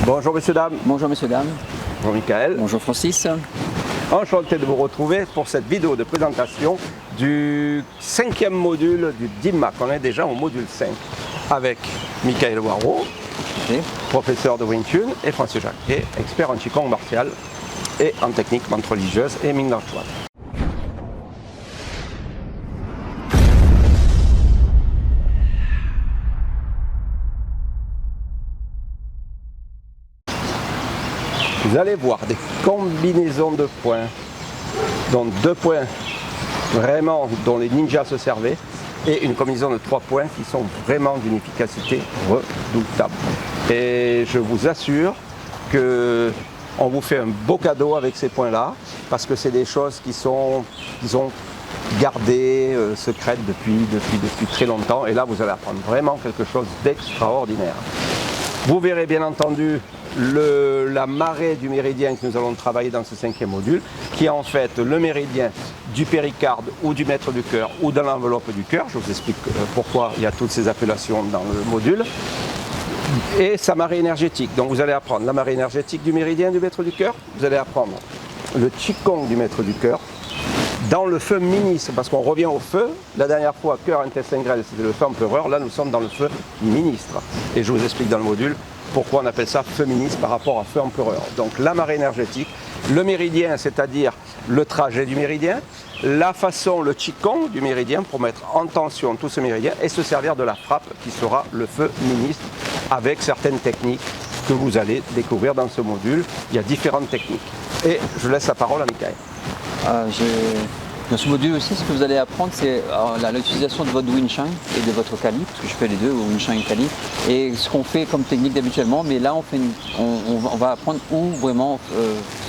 Bonjour messieurs, dames. Bonjour messieurs, dames. Bonjour Michael. Bonjour Francis. Enchanté de vous retrouver pour cette vidéo de présentation du 5e module du DIMAC. On est déjà au module 5 avec Michael Waro, professeur de Wing Chun, et Francis Jacquet, expert en Qigong martial et en technique menthe religieuse et Ming Na Chuan. Vous allez voir des combinaisons de points, dont 2 points vraiment dont les ninjas se servaient, et une combinaison de 3 points qui sont vraiment d'une efficacité redoutable. Et je vous assure que on vous fait un beau cadeau avec ces points-là, parce que c'est des choses qui sont, disons, gardées, secrètes depuis très longtemps. Et là, vous allez apprendre vraiment quelque chose d'extraordinaire. Vous verrez bien entendu la marée du méridien que nous allons travailler dans ce 5e module, qui est en fait le méridien du péricarde ou du maître du cœur ou de l'enveloppe du cœur. Je vous explique pourquoi il y a toutes ces appellations dans le module. Et sa marée énergétique. Donc vous allez apprendre la marée énergétique du méridien du maître du cœur. Vous allez apprendre le Qigong du maître du cœur. Dans le feu ministre, parce qu'on revient au feu. La dernière fois, cœur, intestin grêle, c'était le feu empereur. Là, nous sommes dans le feu ministre. Et je vous explique dans le module pourquoi on appelle ça feu ministre par rapport à feu empereur. Donc la marée énergétique, le méridien, c'est-à-dire le trajet du méridien, la façon, le Qigong du méridien pour mettre en tension tout ce méridien et se servir de la frappe qui sera le feu ministre avec certaines techniques que vous allez découvrir dans ce module. Il y a différentes techniques. Et je laisse la parole à Michael. Dans ce module aussi, ce que vous allez apprendre, c'est l'utilisation de votre Wing Chun et de votre Kali, parce que je fais les deux, Wing Chun et Kali, et ce qu'on fait comme technique habituellement, mais là on va apprendre où vraiment,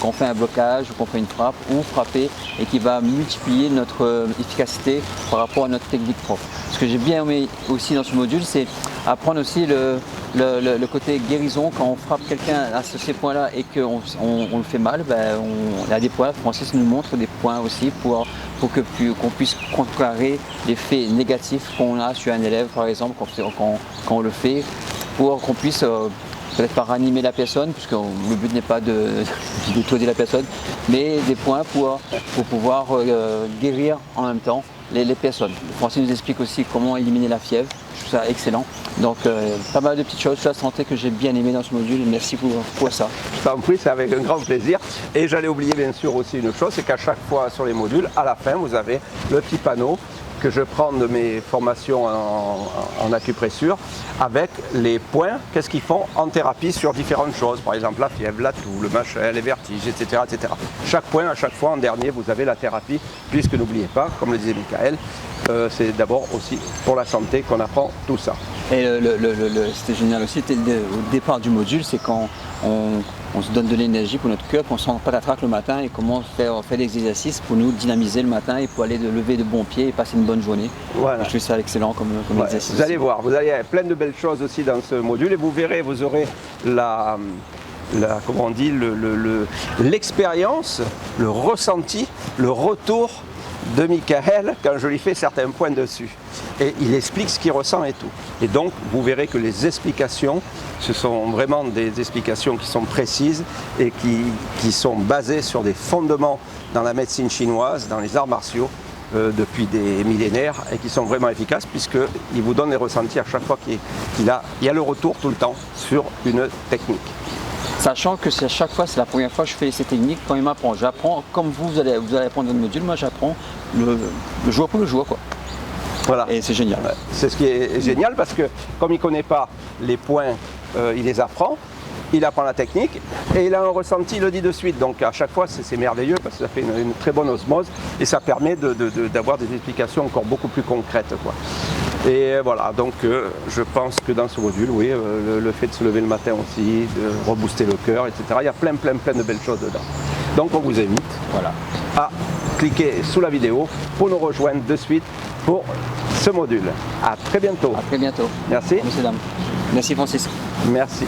quand on fait un blocage, ou qu'on fait une frappe, où frapper, et qui va multiplier notre efficacité par rapport à notre technique propre. Ce que j'ai bien aimé aussi dans ce module, c'est apprendre aussi le côté guérison. Quand on frappe quelqu'un à ces points-là et qu'on le fait mal, il y a des points. Francis nous montre des points aussi pour qu'on puisse contrecarrer l'effet négatif qu'on a sur un élève, par exemple, quand on le fait, pour qu'on puisse peut-être pas ranimer la personne, puisque le but n'est pas de détruire la personne, mais des points pour pouvoir guérir en même temps les personnes. Francis nous explique aussi comment éliminer la fièvre. Je trouve ça excellent. Donc pas mal de petites choses sur la santé que j'ai bien aimé dans ce module. Merci pour ça. Je t'en prie, c'est avec un grand plaisir. Et j'allais oublier bien sûr aussi une chose, c'est qu'à chaque fois sur les modules, à la fin, vous avez le petit panneau que je prends de mes formations en acupressure avec les points, qu'est-ce qu'ils font en thérapie sur différentes choses, par exemple la fièvre, la toux, le machin, les vertiges, etc., etc. Chaque point, à chaque fois, en dernier, vous avez la thérapie, puisque n'oubliez pas, comme le disait Michael, c'est d'abord aussi pour la santé qu'on apprend tout ça. Et c'était génial aussi, au départ du module, c'est quand on se donne de l'énergie pour notre cœur, qu'on ne sent pas la traque le matin et comment faire des exercices pour nous dynamiser le matin et pour aller lever de bons pieds et passer une bonne journée. Voilà. Je trouve ça excellent comme exercice. Vous allez voir, vous allez plein de belles choses aussi dans ce module et vous verrez, vous aurez comment on dit, l'expérience, le ressenti, le retour de Michael quand je lui fais certains points dessus. Et il explique ce qu'il ressent et tout. Et donc, vous verrez que les explications, ce sont vraiment des explications qui sont précises et qui sont basées sur des fondements dans la médecine chinoise, dans les arts martiaux, depuis des millénaires, et qui sont vraiment efficaces puisqu'il vous donne les ressentis à chaque fois qu'il y a le retour tout le temps sur une technique. Sachant que à chaque fois, c'est la première fois que je fais ces techniques, quand il m'apprend, j'apprends comme vous allez apprendre votre module, moi j'apprends le jour pour le jour, quoi. Voilà. Et c'est génial. C'est ce qui est génial parce que comme il ne connaît pas les points, il les apprend, il apprend la technique et il a un ressenti, il le dit de suite. Donc à chaque fois c'est merveilleux parce que ça fait une très bonne osmose et ça permet d'avoir des explications encore beaucoup plus concrètes, quoi. Et voilà, donc je pense que dans ce module, oui, le fait de se lever le matin aussi, de rebooster le cœur, etc. Il y a plein de belles choses dedans. Donc on vous invite à cliquer sous la vidéo pour nous rejoindre de suite pour ce module. À très bientôt. À très bientôt. Merci. Messieurs, dames. Merci Francis. Merci.